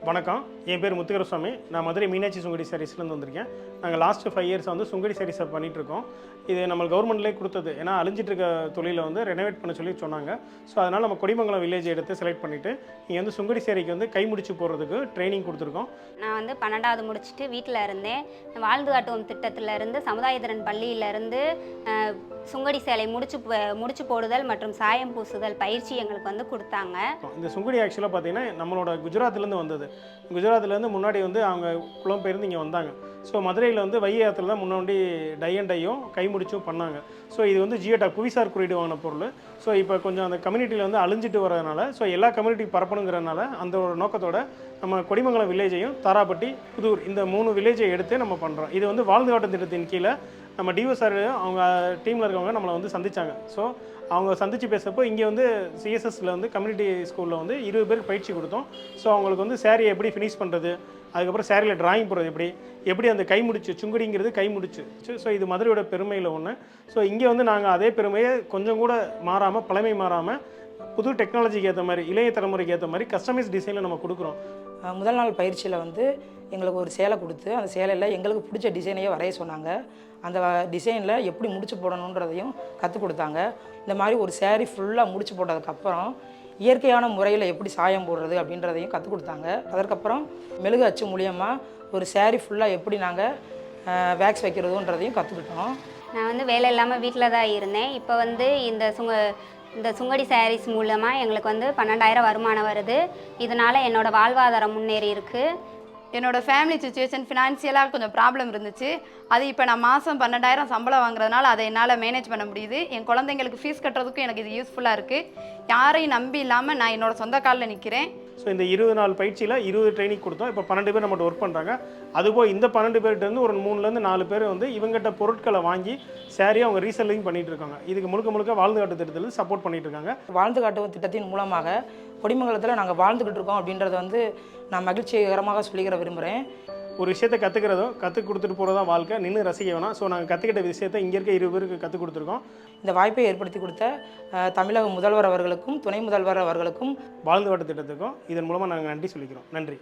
வணக்கம். என் பேர் முத்துகரசுவாமி. நான் மதுரை மீனாட்சி சுங்கடி சாரீஸ்லேருந்து வந்திருக்கேன். நாங்கள் லாஸ்ட்டு 5 இயர்ஸாக வந்து சுங்கடி சாரீஸை பண்ணிகிட்ருக்கோம். இது நம்ம கவர்மெண்ட்லேயே கொடுத்தது. ஏன்னா அழிஞ்சிட்டு இருக்க தொழிலை வந்து ரெனோவேட் பண்ண சொல்லி சொன்னாங்க. ஸோ அதனால் நம்ம கொடிமங்கலம் வில்லேஜ் எடுத்து செலக்ட் பண்ணிவிட்டு இங்கே வந்து சுங்கடி சாரிக்கு வந்து கை முடிச்சு போடுறதுக்கு ட்ரைனிங் கொடுத்துருக்கோம். நான் வந்து 12வது முடிச்சுட்டு வீட்டில் இருந்தேன். வாழ்ந்து காட்டுவோம் திட்டத்திலேருந்து சமுதாயத்திறன் பள்ளியிலேருந்து சுங்கடி சேலை முடிச்சு போடுதல் மற்றும் சாயம் பூசுதல் பயிற்சி எங்களுக்கு வந்து கொடுத்தாங்க. இந்த சுங்கடி ஆக்சுவலாக பார்த்தீங்கன்னா நம்மளோட குஜராத்லேருந்து வந்தது. குஜராத்லேருந்து முன்னாடி வந்து அவங்க புலம்பெயர்ந்து இங்கே வந்தாங்க. ஸோ மதுரையில் வந்து வையாத்தில் தான் முன்னாடி டையும் கை முடிச்சும் பண்ணாங்க. ஸோ இது வந்து ஜியோடா புவிசார் குறியீடு வாங்கின பொருள். ஸோ இப்போ கொஞ்சம் அந்த கம்யூனிட்டியில் வந்து அழிஞ்சிட்டு வரதுனால ஸோ எல்லா கம்யூனிட்டி பரப்பணுங்கிறதுனால அந்த ஒரு நோக்கத்தோட நம்ம கொடிமங்கலம் வில்லேஜையும் தாராப்பட்டி புதூர் இந்த 3 வில்லேஜை எடுத்து நம்ம பண்ணுறோம். இது வந்து வாழ்ந்து காட்டும் திட்டத்தின் கீழே நம்ம டிஓசார் அவங்க டீமில் இருக்கவங்க நம்மளை வந்து சந்தித்தாங்க. ஸோ அவங்க சந்தித்து பேசுகிறப்போ இங்கே வந்து சிஎஸ்எஸ்சில் வந்து கம்யூனிட்டி ஸ்கூலில் வந்து 20 பேருக்கு பயிற்சி கொடுத்தோம். ஸோ அவங்களுக்கு வந்து சேரீயை எப்படி ஃபினிஷ் பண்ணுறது, அதுக்கப்புறம் சேரீயில் ட்ராயிங் போடுறது எப்படி அந்த கை முடிச்சு சுங்குடிங்கிறது கை முடிச்சு. ஸோ இது மதுரையோட பெருமையில் ஒன்று. ஸோ இங்கே வந்து நாங்கள் அதே பெருமையை கொஞ்சம் கூட மாறாமல் பழமை மாறாமல் புது டெக்னாலஜிக்கு ஏற்ற மாதிரி இளைய தலைமுறைக்கு ஏற்ற மாதிரி கஸ்டமைஸ் டிசைனில் நம்ம கொடுக்குறோம். முதல் நாள் பயிற்சியில் வந்து எங்களுக்கு ஒரு சேலை கொடுத்து அந்த சேலையில் எங்களுக்கு பிடிச்ச டிசைனையே வரைய சொன்னாங்க. அந்த டிசைனில் எப்படி முடிச்சு போடணுன்றதையும் கற்றுக் கொடுத்தாங்க. இந்த மாதிரி ஒரு சேரீ ஃபுல்லாக முடிச்சு போட்டதுக்கப்புறம் இயற்கையான முறையில் எப்படி சாயம் போடுறது அப்படின்றதையும் கற்றுக் கொடுத்தாங்க. அதற்கப்புறம் மெழுகு அச்சு மூலியமாக ஒரு சேரீ ஃபுல்லாக எப்படி நாங்கள் வேக்ஸ் வைக்கிறதுன்றதையும் கற்றுக்கிட்டோம். நான் வந்து வேலை இல்லாமல் வீட்டில் தான் இருந்தேன். இப்போ வந்து இந்த சுங்கடி சாரீஸ் மூலமாக எங்களுக்கு வந்து 12,000 வருமானம் வருது. இதனால் என்னோடய வாழ்வாதாரம் முன்னேறி இருக்குது. என்னோடய ஃபேமிலி சுச்சுவேஷன் ஃபினான்ஷியலாக கொஞ்சம் ப்ராப்ளம் இருந்துச்சு. அது இப்போ நான் மாதம் 12,000 சம்பளம் வாங்குறதுனால அதை என்னால் மேனேஜ் பண்ண முடியுது. என் குழந்தைங்களுக்கு ஃபீஸ் கட்டுறதுக்கும் எனக்கு இது யூஸ்ஃபுல்லாக இருக்குது. யாரையும் நம்பி இல்லாமல் நான் என்னோடய சொந்த காலில் நிற்கிறேன். ஸோ இந்த 20 நாள் பயிற்சியில் 20 ட்ரைனிங் கொடுத்தோம். இப்போ 12 பேர் நம்மகிட்ட ஒர்க் பண்ணுறாங்க. அதுபோல் இந்த 12 பேர்கிட்டருந்து ஒரு 3லேருந்து 4 பேர் வந்து இவங்ககிட்ட பொருட்களை வாங்கி சேரீ அவங்க ரீசெல்லிங் பண்ணிகிட்டு இருக்காங்க. இதுக்கு முழுக்க வாழ்ந்து காட்டு திட்டத்தில் சப்போர்ட் பண்ணிகிட்டு இருக்காங்க. வாழ்ந்து காட்டும் திட்டத்தின் மூலமாக கொடிமங்கலத்தில் நாங்கள் வாழ்ந்துக்கிட்டு இருக்கோம் அப்படின்றத வந்து நான் மகிழ்ச்சிகரமாக சொல்லிக்கிற விரும்புகிறேன். ஒரு விஷயத்தை கற்றுக் கொடுத்துட்டு போகிறதா வாழ்க்கை, நின்று ரசிக்க வேணாம். ஸோ நாங்கள் கற்றுக்கிட்ட விஷயத்தை இங்கே இருக்க 20 பேருக்கு கற்றுக் கொடுத்துருக்கோம். இந்த வாய்ப்பை ஏற்படுத்தி கொடுத்த தமிழக முதல்வர் அவர்களுக்கும் துணை முதல்வர் அவர்களுக்கும் வாழ்ந்து காட்டு திட்டத்துக்கும் இதன் மூலமாக நாங்கள் நன்றி சொல்லிக்கிறோம். நன்றி.